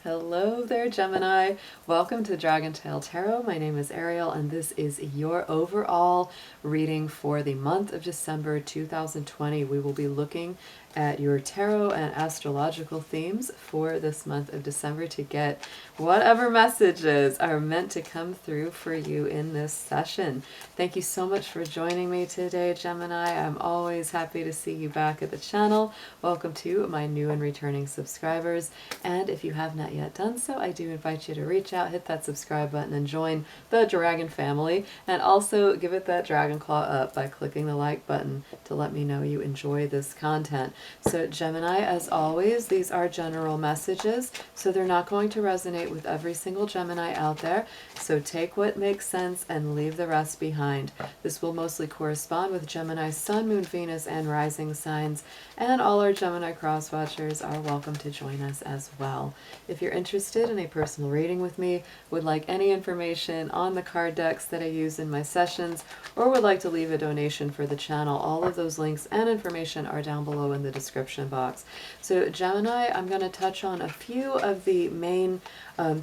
Hello there, Gemini. Welcome to Dragon Tail Tarot. My name is Ariel, and this is your overall reading for the month of December 2020. We will be looking at your tarot and astrological themes for this month of December to get whatever messages are meant to come through for you in this session. Thank you so much for joining me today, Gemini. I'm always happy to see you back at the channel. Welcome to my new and returning subscribers. And if you have not yet done so, I do invite you to reach out, hit that subscribe button, and join the Dragon family. And also give it that dragon claw up by clicking the like button to let me know you enjoy this content. So Gemini, as always, these are general messages, so they're not going to resonate with every single Gemini out there. So take what makes sense and leave the rest behind. This will mostly correspond with Gemini's Sun, Moon, Venus, and rising signs, and all our Gemini cross watchers are welcome to join us as well. If you're interested in a personal reading with me, would like any information on the card decks that I use in my sessions, or would like to leave a donation for the channel, all of those links and information are down below in the description box. So Gemini, I'm going to touch on a few of the main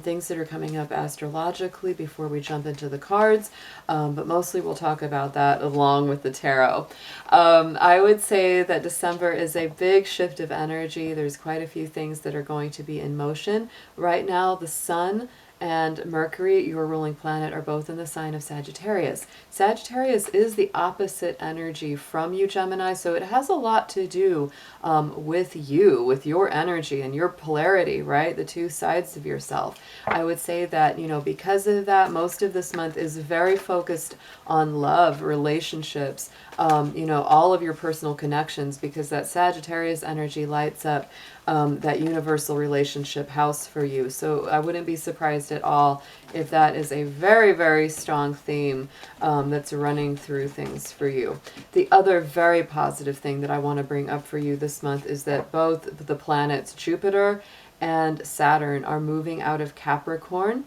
things that are coming up astrologically before we jump into the cards, but mostly we'll talk about that along with the tarot. I would say that December is a big shift of energy. There's quite a few things that are going to be in motion. Right now, the Sun and Mercury, your ruling planet, are both in the sign of Sagittarius. Sagittarius is the opposite energy from you, Gemini, so it has a lot to do with you, with your energy and your polarity, right? The two sides of yourself. I would say that, because of that, most of this month is very focused on love, relationships, all of your personal connections, because that Sagittarius energy lights up that universal relationship house for you. So I wouldn't be surprised at all if that is a very, very strong theme that's running through things for you. The other very positive thing that I want to bring up for you this month is that both the planets Jupiter and Saturn are moving out of Capricorn.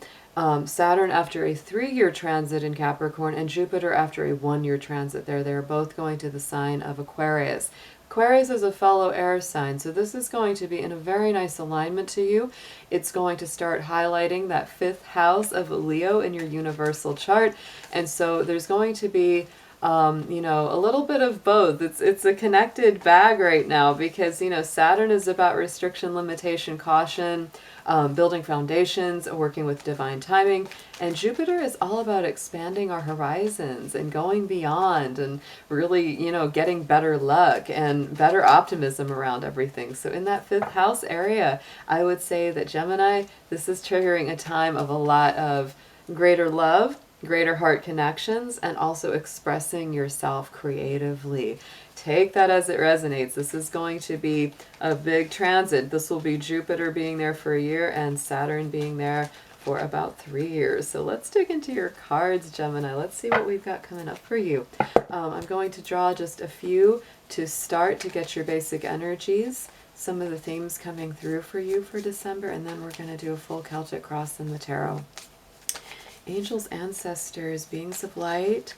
Saturn after a 3-year transit in Capricorn, and Jupiter after a 1-year transit there. They're both going to the sign of Aquarius. Aquarius is a fellow air sign, so this is going to be in a very nice alignment to you. It's going to start highlighting that 5th house of Leo in your universal chart, and so there's going to be a little bit of both. It's a connected bag right now, because Saturn is about restriction, limitation, caution, building foundations, working with divine timing, and Jupiter is all about expanding our horizons and going beyond and really getting better luck and better optimism around everything. So in that 5th house area, I would say that Gemini, this is triggering a time of a lot of greater love, greater heart connections, and also expressing yourself creatively. Take that as it resonates. This is going to be a big transit. This will be Jupiter being there for a year and Saturn being there for about 3 years. So let's dig into your cards, Gemini. Let's see what we've got coming up for you. I'm going to draw just a few to start to get your basic energies, some of the themes coming through for you for December, and then we're going to do a full Celtic cross in the tarot. Angels, ancestors, beings of light,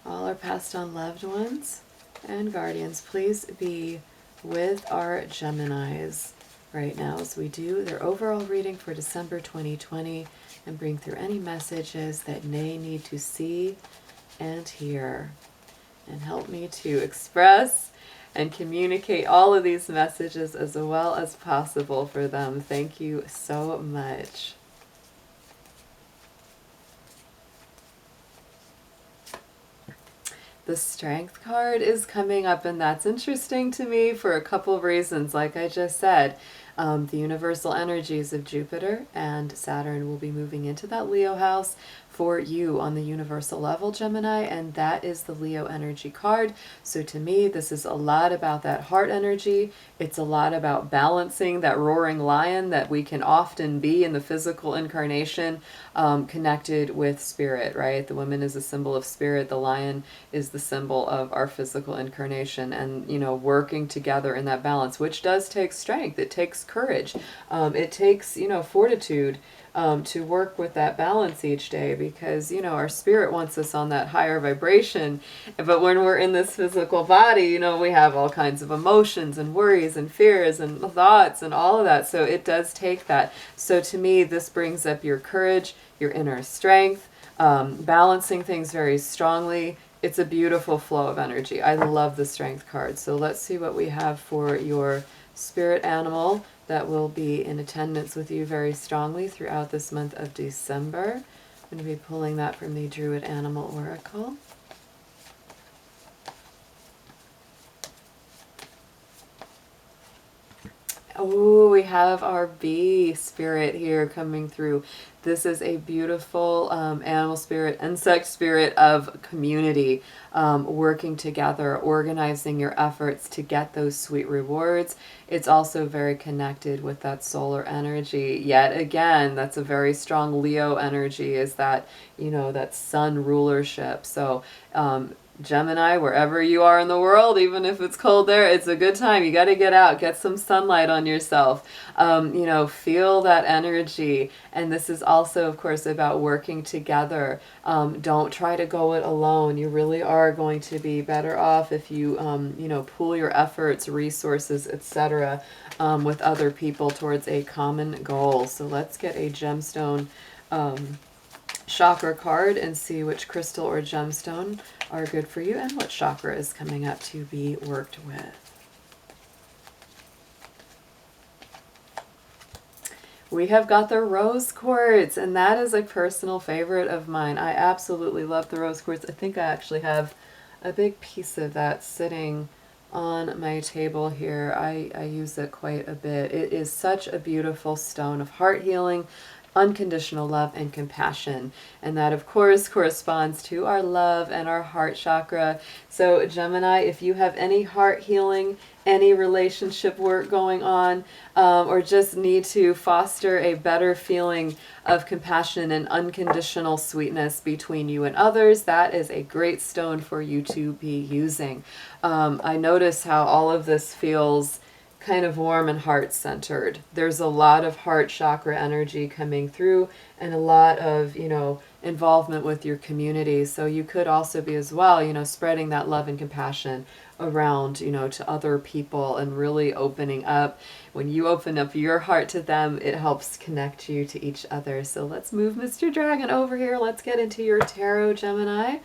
all our passed on loved ones, and guardians, please be with our Geminis right now as we do their overall reading for December 2020 and bring through any messages that they need to see and hear, and help me to express and communicate all of these messages as well as possible for them. Thank you so much. The Strength card is coming up, and that's interesting to me for a couple of reasons. Like I just said, the universal energies of Jupiter and Saturn will be moving into that Leo house for you on the universal level, Gemini, and that is the Leo energy card. So to me, this is a lot about that heart energy. It's a lot about balancing that roaring lion that we can often be in the physical incarnation, connected with spirit, right? The woman is a symbol of spirit. The lion is the symbol of our physical incarnation, and working together in that balance, which does take strength. It takes courage. It takes, fortitude to work with that balance each day, because, our spirit wants us on that higher vibration. But when we're in this physical body, we have all kinds of emotions and worries and fears and thoughts and all of that. So it does take that. So to me, this brings up your courage, your inner strength, balancing things very strongly. It's a beautiful flow of energy. I love the strength card. So let's see what we have for your spirit animal that will be in attendance with you very strongly throughout this month of December. I'm going to be pulling that from the Druid Animal Oracle. Oh, we have our bee spirit here coming through. This is a beautiful animal spirit, insect spirit of community, working together, organizing your efforts to get those sweet rewards. It's also very connected with that solar energy. Yet again, that's a very strong Leo energy, is that, that sun rulership. So, Gemini, wherever you are in the world, even if it's cold there, it's a good time. You got to get out, get some sunlight on yourself, feel that energy. And this is also, of course, about working together. Don't try to go it alone. You really are going to be better off if you, pool your efforts, resources, etc., with other people towards a common goal. So let's get a gemstone chakra card and see which crystal or gemstone are good for you and what chakra is coming up to be worked with. We have got the rose quartz, and that is a personal favorite of mine. I absolutely love the rose quartz. I think I actually have a big piece of that sitting on my table here. I use it quite a bit. It is such a beautiful stone of heart healing, unconditional love, and compassion. And that, of course, corresponds to our love and our heart chakra. So Gemini, if you have any heart healing, any relationship work going on, or just need to foster a better feeling of compassion and unconditional sweetness between you and others, that is a great stone for you to be using. I notice how all of this feels kind of warm and heart-centered. There's a lot of heart chakra energy coming through, and a lot of, involvement with your community. So you could also be as well, spreading that love and compassion around, to other people, and really opening up. When you open up your heart to them, it helps connect you to each other. So let's move Mr. Dragon over here. Let's get into your tarot, Gemini,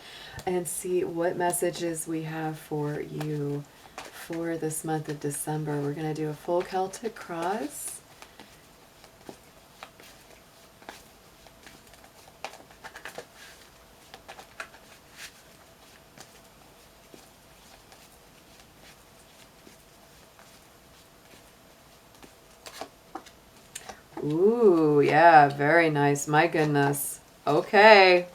and see what messages we have for you for this month of December. We're going to do a full Celtic cross. Ooh, yeah, very nice. My goodness. Okay.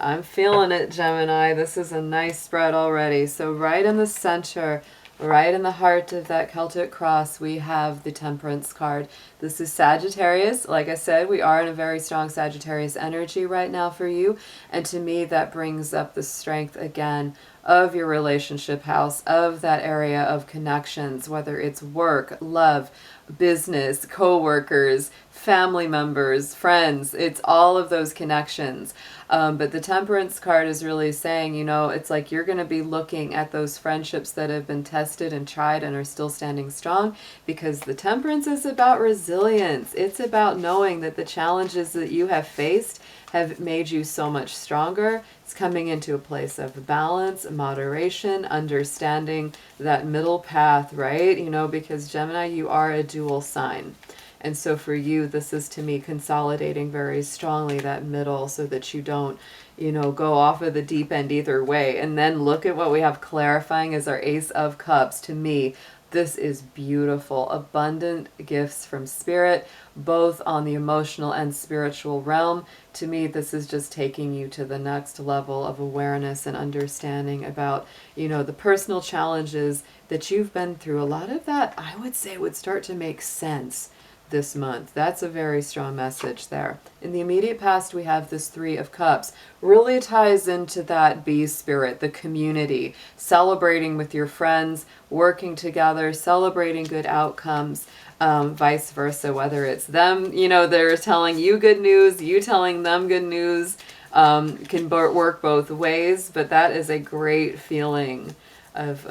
I'm feeling it, Gemini. This is a nice spread already. So right in the center, right in the heart of that Celtic cross, we have the Temperance card. This is Sagittarius. Like I said, we are in a very strong Sagittarius energy right now for you. And to me, that brings up the strength again of your relationship house, of that area of connections, whether it's work, love, business, co-workers, family members, friends. It's all of those connections. But the Temperance card is really saying, it's like you're going to be looking at those friendships that have been tested and tried and are still standing strong, because the Temperance is about resilience. It's about knowing that the challenges that you have faced have made you so much stronger. It's coming into a place of balance, moderation, understanding that middle path, right? Because Gemini, you are a dual sign. And so for you, this is, to me, consolidating very strongly that middle, so that you don't, go off of the deep end either way. And then look at what we have clarifying as our Ace of Cups. To me, this is beautiful. Abundant gifts from Spirit, both on the emotional and spiritual realm. To me, this is just taking you to the next level of awareness and understanding about, the personal challenges that you've been through. A lot of that, I would say, would start to make sense this month. That's a very strong message there. In the immediate past, we have this Three of Cups. Really ties into that bee spirit, the community, celebrating with your friends, working together, celebrating good outcomes, vice versa, whether it's them, they're telling you good news, you telling them good news, can work both ways, but that is a great feeling of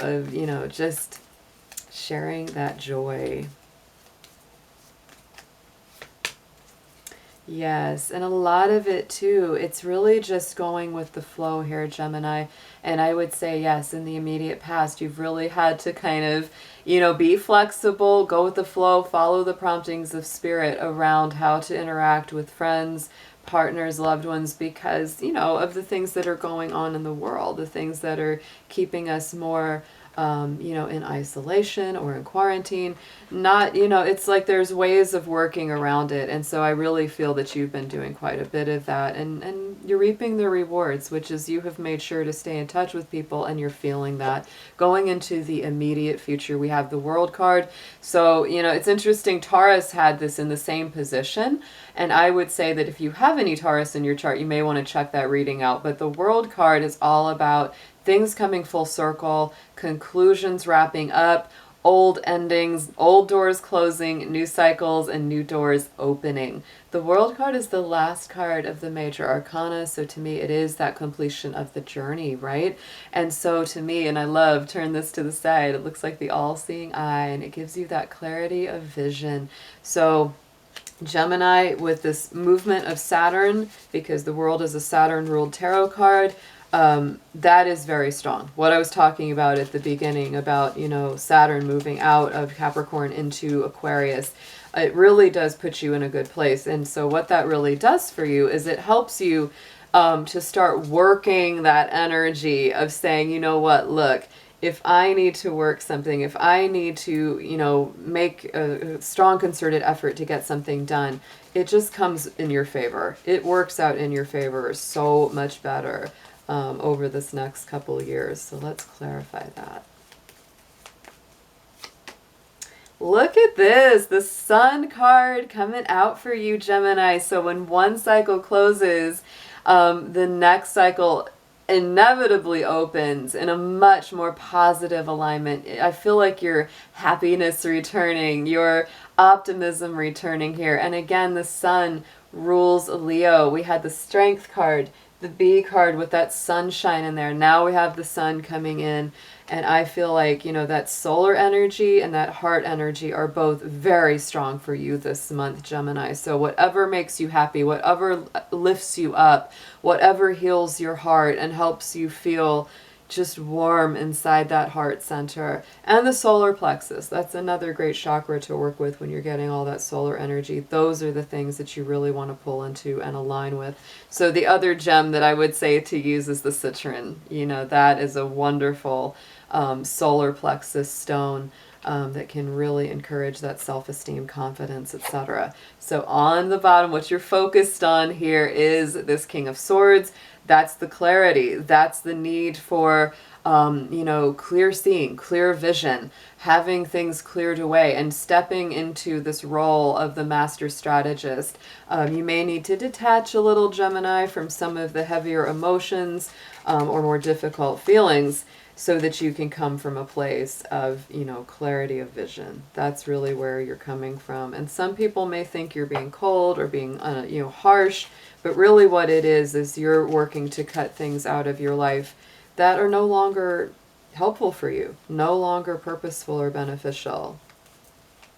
just sharing that joy. Yes, and a lot of it too, it's really just going with the flow here, Gemini. And I would say, yes, in the immediate past, you've really had to kind of, be flexible, go with the flow, follow the promptings of spirit around how to interact with friends, partners, loved ones, because, of the things that are going on in the world, the things that are keeping us more in isolation or in quarantine. Not, it's like there's ways of working around it. And so I really feel that you've been doing quite a bit of that, and you're reaping the rewards, which is you have made sure to stay in touch with people, and you're feeling that. Going into the immediate future, we have the World card. So, it's interesting. Taurus had this in the same position. And I would say that if you have any Taurus in your chart, you may want to check that reading out. But the World card is all about things coming full circle, conclusions wrapping up, old endings, old doors closing, new cycles, and new doors opening. The World card is the last card of the major arcana, so to me it is that completion of the journey, right? And so to me, and I love, turn this to the side, it looks like the all-seeing eye, and it gives you that clarity of vision. So Gemini, with this movement of Saturn, because the World is a Saturn-ruled tarot card, that is very strong. What I was talking about at the beginning about, Saturn moving out of Capricorn into Aquarius, it really does put you in a good place. And so what that really does for you is it helps you to start working that energy of saying, you know what, look, if I need to work something, if I need to, make a strong concerted effort to get something done, it just comes in your favor. It works out in your favor so much better over this next couple of years. So let's clarify that. Look at this, the Sun card coming out for you, Gemini. So when one cycle closes, the next cycle inevitably opens in a much more positive alignment. I feel like your happiness returning, your optimism returning here. And again, the Sun rules Leo. We had the Strength card, the B card with that sunshine in there. Now we have the Sun coming in, and I feel like, that solar energy and that heart energy are both very strong for you this month, Gemini. So whatever makes you happy, whatever lifts you up, whatever heals your heart and helps you feel just warm inside that heart center. And the solar plexus, that's another great chakra to work with when you're getting all that solar energy. Those are the things that you really want to pull into and align with. So the other gem that I would say to use is the citron. That is a wonderful solar plexus stone that can really encourage that self-esteem, confidence, etc. So on the bottom, what you're focused on here is this King of Swords. That's the clarity. That's the need for, clear seeing, clear vision, having things cleared away, and stepping into this role of the master strategist. You may need to detach a little, Gemini, from some of the heavier emotions or more difficult feelings, so that you can come from a place of, clarity of vision. That's really where you're coming from. And some people may think you're being cold or being, harsh, but really what it is you're working to cut things out of your life that are no longer helpful for you, no longer purposeful or beneficial.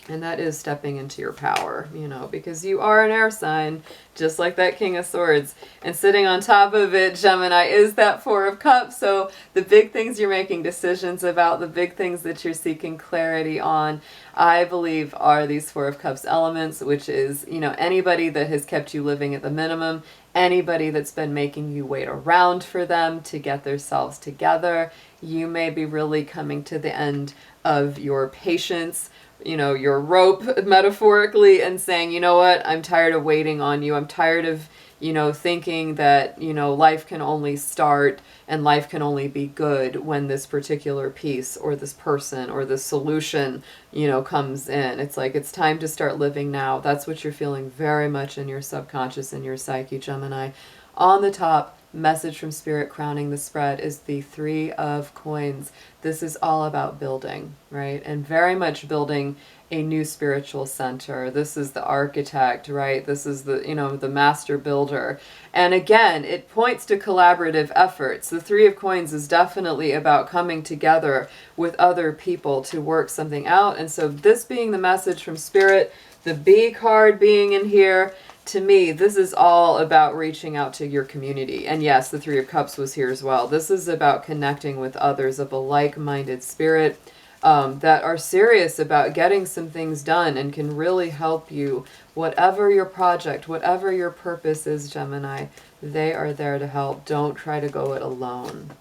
And that is stepping into your power, because you are an air sign, just like that King of Swords. And sitting on top of it, Gemini, is that Four of Cups. So the big things you're making decisions about, the big things that you're seeking clarity on, I believe are these Four of Cups elements, which is, anybody that has kept you living at the minimum, anybody that's been making you wait around for them to get themselves together. You may be really coming to the end of your patience, your rope metaphorically and saying, you know what, I'm tired of waiting on you. I'm tired of, thinking that, life can only start and life can only be good when this particular piece or this person or this solution, comes in. It's like, it's time to start living now. That's what you're feeling very much in your subconscious and your psyche, Gemini. On the top, message from Spirit crowning the spread is the Three of Coins. This is all about building, right? And very much building a new spiritual center. This is the architect, right? This is the, the master builder. And again, it points to collaborative efforts. The Three of Coins is definitely about coming together with other people to work something out. And so this being the message from Spirit, the B card being in here, to me, this is all about reaching out to your community. And yes, the Three of Cups was here as well. This is about connecting with others of a like-minded spirit that are serious about getting some things done and can really help you. Whatever your project, whatever your purpose is, Gemini, they are there to help. Don't try to go it alone.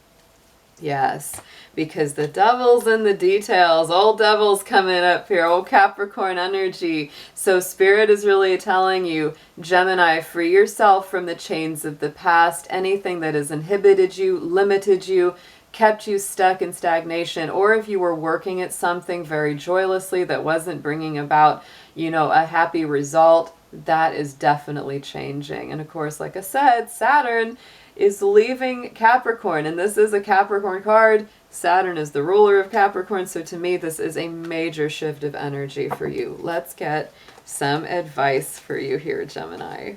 Yes, because the devil's in the details. Old devil's coming up here. Old Capricorn energy. So Spirit is really telling you, Gemini, free yourself from the chains of the past. Anything that has inhibited you, limited you, kept you stuck in stagnation, or if you were working at something very joylessly that wasn't bringing about, a happy result, that is definitely changing. And of course, like I said, Saturn is leaving Capricorn, and this is a Capricorn card. Saturn is the ruler of Capricorn, so to me this is a major shift of energy for you. Let's get some advice for you here, Gemini.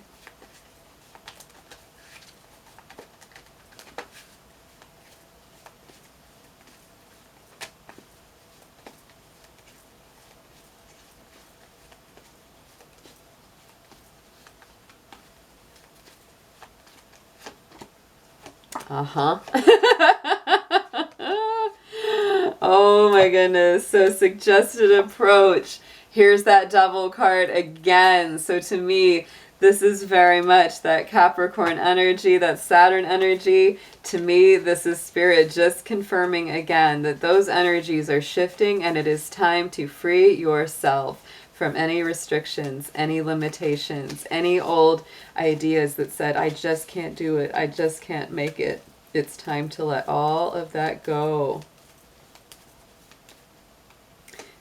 Oh my goodness. So suggested approach. Here's that devil card again. So to me, this is very much that Capricorn energy, that Saturn energy. To me, this is Spirit just confirming again that those energies are shifting and it is time to free yourself from any restrictions, any limitations, any old ideas that said, I just can't do it, I just can't make it. It's time to let all of that go.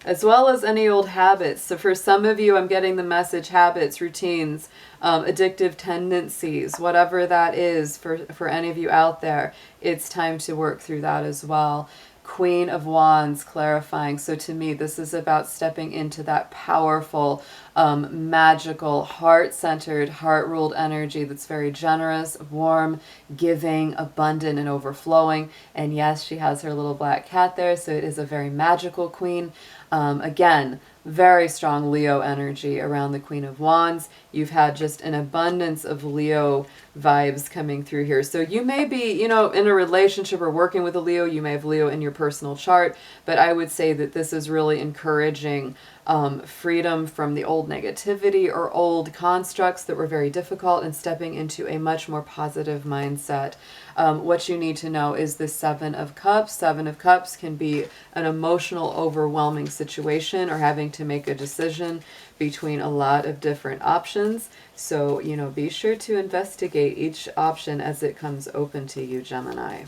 As well as any old habits. So for some of you, I'm getting the message habits, routines, addictive tendencies, whatever that is for any of you out there, it's time to work through that as well. Queen of Wands, clarifying. So to me, this is about stepping into that powerful, magical, heart-centered, heart-ruled energy that's very generous, warm, giving, abundant, and overflowing. And yes, she has her little black cat there, so it is a very magical queen. Again, very strong Leo energy around the Queen of Wands. You've had just an abundance of Leo vibes coming through here. So you may be, in a relationship or working with a Leo. You may have Leo in your personal chart, but I would say that this is really encouraging freedom from the old negativity or old constructs that were very difficult and stepping into a much more positive mindset. What you need to know is the Seven of Cups. Seven of Cups can be an emotional, overwhelming situation or having to make a decision between a lot of different options. So, be sure to investigate each option as it comes open to you, Gemini.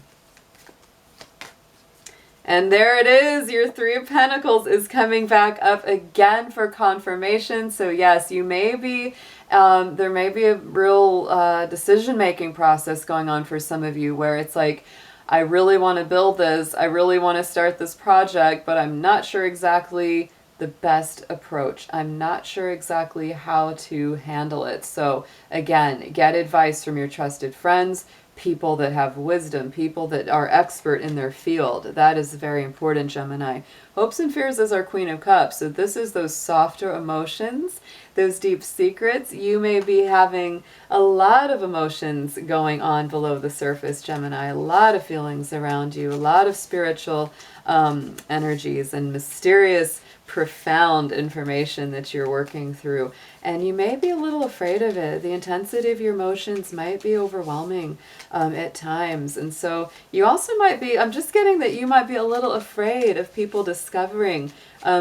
And there it is, your Three of Pentacles is coming back up again for confirmation. So yes, you may be, there may be a real decision-making process going on for some of you where it's like, I really want to build this, I really want to start this project, but I'm not sure exactly the best approach. I'm not sure exactly how to handle it. So again, get advice from your trusted friends, people that have wisdom, people that are expert in their field. That is very important, Gemini. Hopes and fears is our Queen of Cups. So this is those softer emotions, those deep secrets. You may be having a lot of emotions going on below the surface, Gemini. A lot of feelings around you, a lot of spiritual energies and mysterious, profound information that you're working through, and you may be a little afraid of it. The intensity of your emotions might be overwhelming at times, and so you also might be, I'm just getting that you might be a little afraid of people to discovering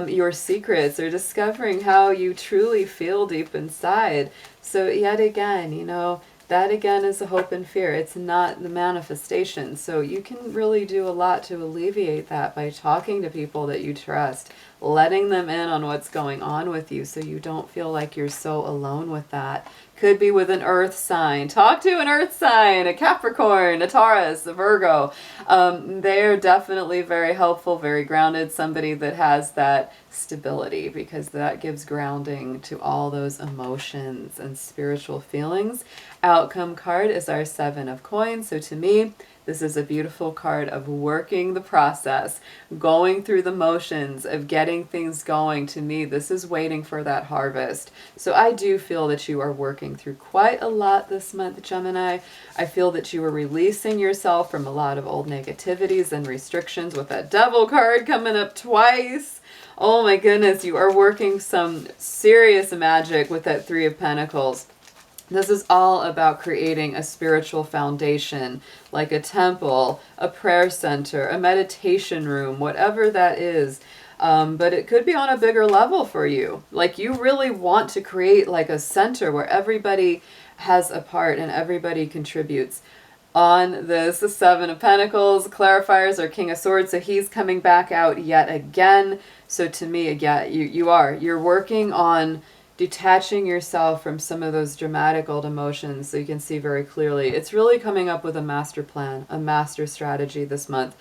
your secrets, or discovering how you truly feel deep inside. So yet again, you know, that again is a hope and fear. It's not the manifestation. So you can really do a lot to alleviate that by talking to people that you trust, letting them in on what's going on with you so you don't feel like you're so alone with that. Could be with an earth sign. Talk to an earth sign, a Capricorn, a Taurus, a Virgo. They're definitely very helpful, very grounded, somebody that has that stability, because that gives grounding to all those emotions and spiritual feelings. Outcome card is our 7 of coins. So to me, this is a beautiful card of working the process, going through the motions of getting things going. To me, this is waiting for that harvest. So I do feel that you are working through quite a lot this month, Gemini. I feel that you are releasing yourself from a lot of old negativities and restrictions, with that Devil card coming up twice. Oh my goodness, you are working some serious magic with that 3 of Pentacles. This is all about creating a spiritual foundation, like a temple, a prayer center, a meditation room, whatever that is. But it could be on a bigger level for you. Like, you really want to create like a center where everybody has a part and everybody contributes. On this 7 of Pentacles, clarifiers are King of Swords, so he's coming back out yet again. So to me, again, you're working on detaching yourself from some of those dramatic old emotions, so you can see very clearly. It's really coming up with a master plan, a master strategy this month.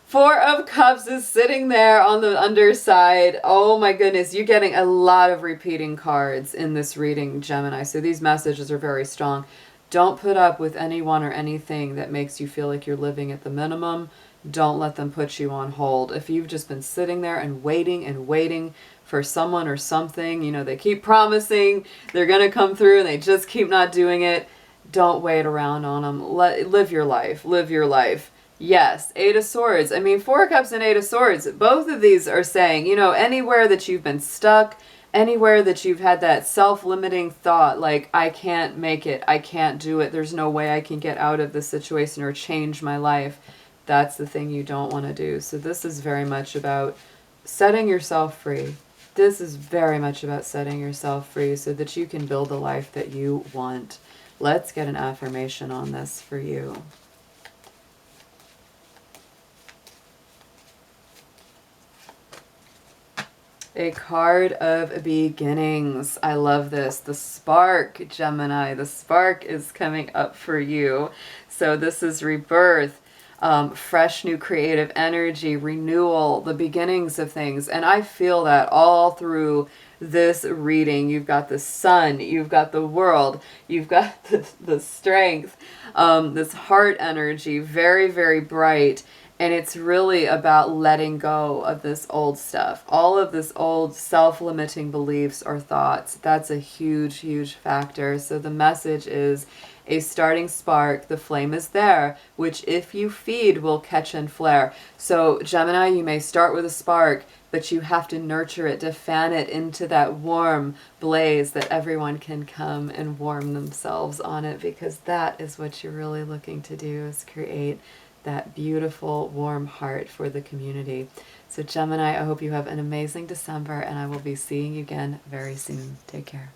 4 of Cups is sitting there on the underside. Oh my goodness, you're getting a lot of repeating cards in this reading, Gemini. So these messages are very strong. Don't put up with anyone or anything that makes you feel like you're living at the minimum. Don't let them put you on hold. If you've just been sitting there and waiting for someone or something, you know, they keep promising they're going to come through and they just keep not doing it, don't wait around on them. Live your life. Live your life. Yes, 8 of Swords. I mean, 4 of Cups and 8 of Swords, both of these are saying, you know, anywhere that you've been stuck, anywhere that you've had that self-limiting thought, like, I can't make it, I can't do it, there's no way I can get out of this situation or change my life, that's the thing you don't want to do. So this is very much about setting yourself free. This is very much about setting yourself free so that you can build the life that you want. Let's get an affirmation on this for you. A card of beginnings. I love this. The spark, Gemini. The spark is coming up for you. So this is rebirth, fresh new creative energy, renewal, the beginnings of things. And I feel that all through this reading. You've got the sun, you've got the world, you've got the strength, this heart energy, very, very bright. And it's really about letting go of this old stuff. All of this old self-limiting beliefs or thoughts. That's a huge, huge factor. So the message is a starting spark. The flame is there, which if you feed will catch and flare. So Gemini, you may start with a spark, but you have to nurture it to fan it into that warm blaze that everyone can come and warm themselves on it, because that is what you're really looking to do, is create that beautiful, warm heart for the community. So Gemini, I hope you have an amazing December, and I will be seeing you again very soon. Take care.